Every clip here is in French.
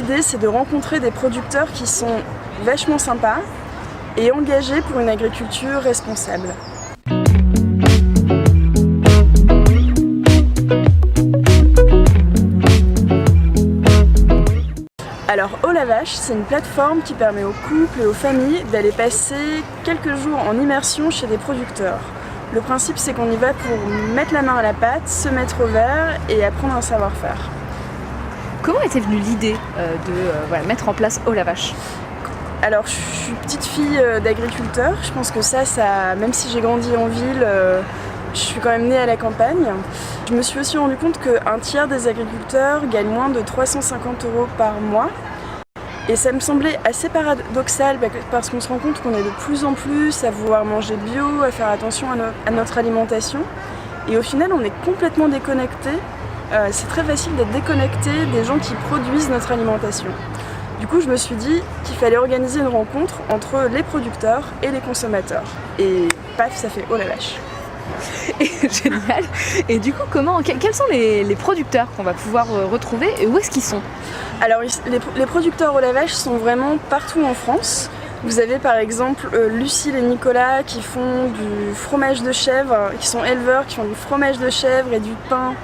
l'idée, c'est de rencontrer des producteurs qui sont vachement sympas et engagés pour une agriculture responsable. Alors Eau la Vache, c'est une plateforme qui permet aux couples et aux familles d'aller passer quelques jours en immersion chez des producteurs. Le principe, c'est qu'on y va pour mettre la main à la pâte, se mettre au vert et apprendre un savoir-faire. Comment était venue l'idée de mettre en place Eau la Vache ? Alors je suis petite fille d'agriculteur, je pense que ça, même si j'ai grandi en ville, je suis quand même née à la campagne. Je me suis aussi rendu compte qu'un tiers des agriculteurs gagnent moins de 350 € par mois. Et ça me semblait assez paradoxal parce qu'on se rend compte qu'on est de plus en plus à vouloir manger bio, à faire attention à notre alimentation. Et au final, on est complètement déconnecté. C'est très facile d'être déconnecté des gens qui produisent notre alimentation. Du coup, je me suis dit qu'il fallait organiser une rencontre entre les producteurs et les consommateurs. Et paf, ça fait Eau la Vache. Génial. Et du coup, quels sont les producteurs qu'on va pouvoir retrouver et où est-ce qu'ils sont ? Alors, les producteurs Eau la Vache sont vraiment partout en France. Vous avez par exemple Lucille et Nicolas qui font du fromage de chèvre, qui sont éleveurs, qui font du fromage de chèvre et du pain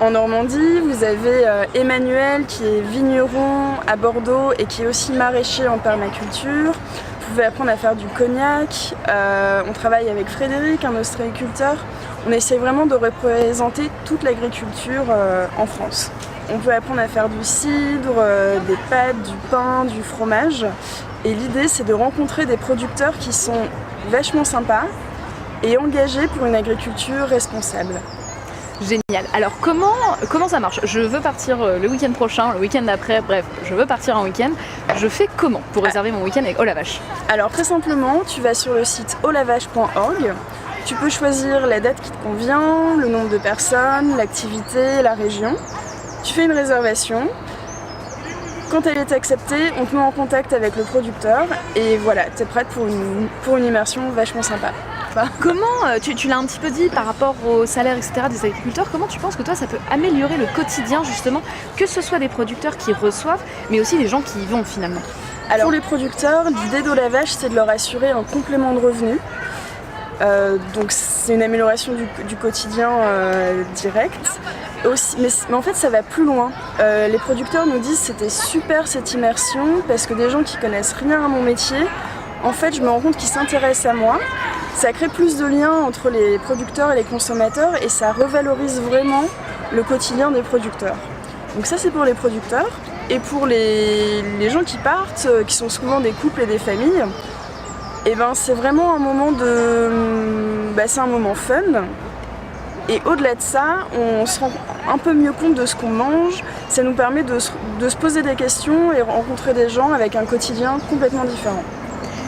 en Normandie. Vous avez Emmanuel qui est vigneron à Bordeaux et qui est aussi maraîcher en permaculture. Vous pouvez apprendre à faire du cognac. On travaille avec Frédéric, un ostréiculteur. On essaie vraiment de représenter toute l'agriculture en France. On peut apprendre à faire du cidre, des pâtes, du pain, du fromage. Et l'idée, c'est de rencontrer des producteurs qui sont vachement sympas et engagés pour une agriculture responsable. Génial. Alors comment ça marche ? Je veux partir le week-end prochain, le week-end d'après, bref, je veux partir en week-end. Je fais comment pour réserver mon week-end avec Eau la Vache ? Alors très simplement, tu vas sur le site eaulavache.org. Tu peux choisir la date qui te convient, le nombre de personnes, l'activité, la région. Tu fais une réservation. Quand elle est acceptée, on te met en contact avec le producteur et voilà, tu es prête pour une immersion vachement sympa. Comment, tu l'as un petit peu dit par rapport au salaire, etc. des agriculteurs, comment tu penses que toi ça peut améliorer le quotidien justement, que ce soit des producteurs qui reçoivent, mais aussi des gens qui y vont finalement ? Alors pour les producteurs, l'idée d'Eau la Vache, c'est de leur assurer un complément de revenus. Donc c'est une amélioration du quotidien direct. Mais en fait ça va plus loin. Les producteurs nous disent c'était super cette immersion parce que des gens qui connaissent rien à mon métier, en fait je me rends compte qu'ils s'intéressent à moi. Ça crée plus de liens entre les producteurs et les consommateurs et ça revalorise vraiment le quotidien des producteurs. Donc ça c'est pour les producteurs. Et pour les gens qui partent, qui sont souvent des couples et des familles, et c'est vraiment un moment c'est un moment fun. Et au-delà de ça, on se rend un peu mieux compte de ce qu'on mange. Ça nous permet de se poser des questions et rencontrer des gens avec un quotidien complètement différent.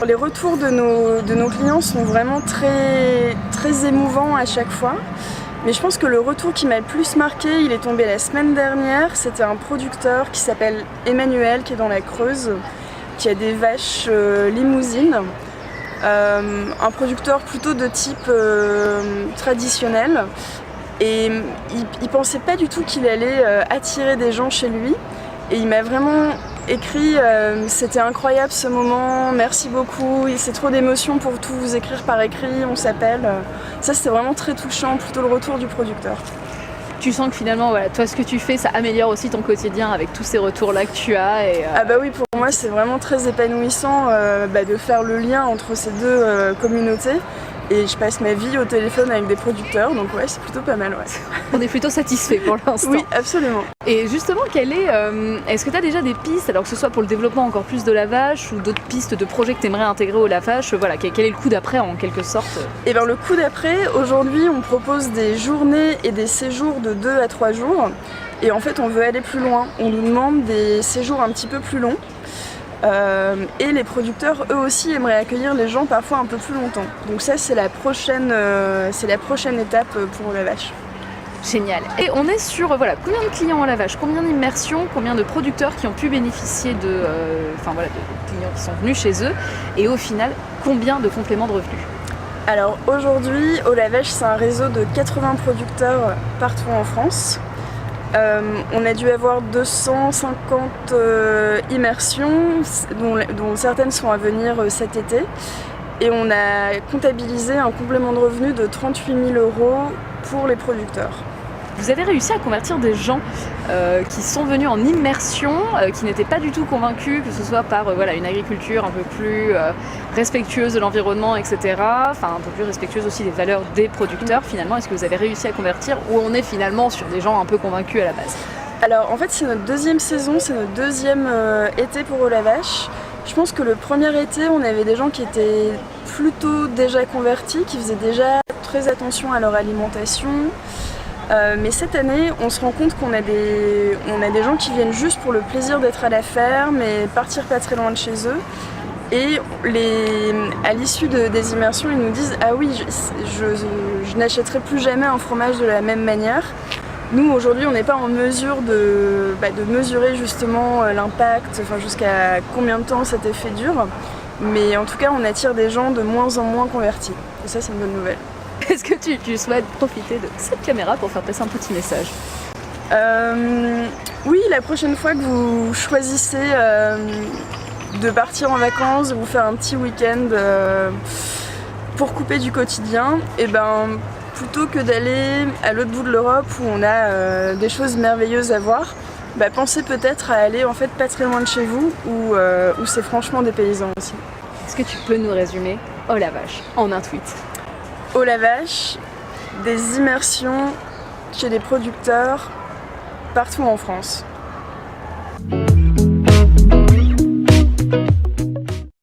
Les retours de nos clients sont vraiment très, très émouvants à chaque fois. Mais je pense que le retour qui m'a le plus marqué, il est tombé la semaine dernière. C'était un producteur qui s'appelle Emmanuel, qui est dans la Creuse, qui a des vaches limousines. Un producteur plutôt de type traditionnel. Et il pensait pas du tout qu'il allait attirer des gens chez lui. Et il m'a vraiment écrit c'était incroyable ce moment, merci beaucoup, c'est trop d'émotions pour tout vous écrire par écrit, on s'appelle. Ça c'était vraiment très touchant, plutôt le retour du producteur. Tu sens que finalement, toi ce que tu fais, ça améliore aussi ton quotidien avec tous ces retours-là que tu as. Ah bah oui, pour moi c'est vraiment très épanouissant de faire le lien entre ces deux communautés. Et je passe ma vie au téléphone avec des producteurs, donc ouais, c'est plutôt pas mal, ouais. On est plutôt satisfait pour l'instant. Oui, absolument. Et justement, est-ce que tu as déjà des pistes, alors que ce soit pour le développement encore plus de la vache ou d'autres pistes de projets que tu aimerais intégrer au la vache, quel est le coup d'après en quelque sorte ? Et le coup d'après, aujourd'hui, on propose des journées et des séjours de 2 à 3 jours. Et en fait, on veut aller plus loin. On nous demande des séjours un petit peu plus longs. Et les producteurs, eux aussi, aimeraient accueillir les gens parfois un peu plus longtemps. Donc ça, c'est la prochaine étape pour la vache. Génial. Et on est sur combien de clients à la vache, combien d'immersions, combien de producteurs qui ont pu bénéficier de clients qui sont venus chez eux, et au final, combien de compléments de revenus ? Alors aujourd'hui, Eau la Vache, c'est un réseau de 80 producteurs partout en France. On a dû avoir 250 immersions, dont certaines sont à venir cet été. Et on a comptabilisé un complément de revenu de 38 000 € pour les producteurs. Vous avez réussi à convertir des gens qui sont venus en immersion, qui n'étaient pas du tout convaincus, que ce soit par une agriculture un peu plus respectueuse de l'environnement, etc. Enfin, un peu plus respectueuse aussi des valeurs des producteurs, finalement. Est-ce que vous avez réussi à convertir, ou on est finalement sur des gens un peu convaincus à la base? Alors, en fait, c'est notre deuxième saison, c'est notre deuxième été pour la vache. Je pense que le premier été, on avait des gens qui étaient plutôt déjà convertis, qui faisaient déjà très attention à leur alimentation. Mais cette année, on se rend compte qu'on a des gens qui viennent juste pour le plaisir d'être à la ferme et partir pas très loin de chez eux. Et à l'issue des immersions, ils nous disent « Ah oui, je n'achèterai plus jamais un fromage de la même manière ». Nous, aujourd'hui, on n'est pas en mesure de mesurer justement l'impact, jusqu'à combien de temps cet effet dure. Mais en tout cas, on attire des gens de moins en moins convertis. Et ça, c'est une bonne nouvelle. Est-ce que tu souhaites profiter de cette caméra pour faire passer un petit message? Oui, la prochaine fois que vous choisissez de partir en vacances, de vous faire un petit week-end pour couper du quotidien, et plutôt que d'aller à l'autre bout de l'Europe où on a des choses merveilleuses à voir, pensez peut-être à aller en fait pas très loin de chez vous où c'est franchement des paysans aussi. Est-ce que tu peux nous résumer Oh la vache en un tweet? Oh la vache, des immersions chez des producteurs partout en France.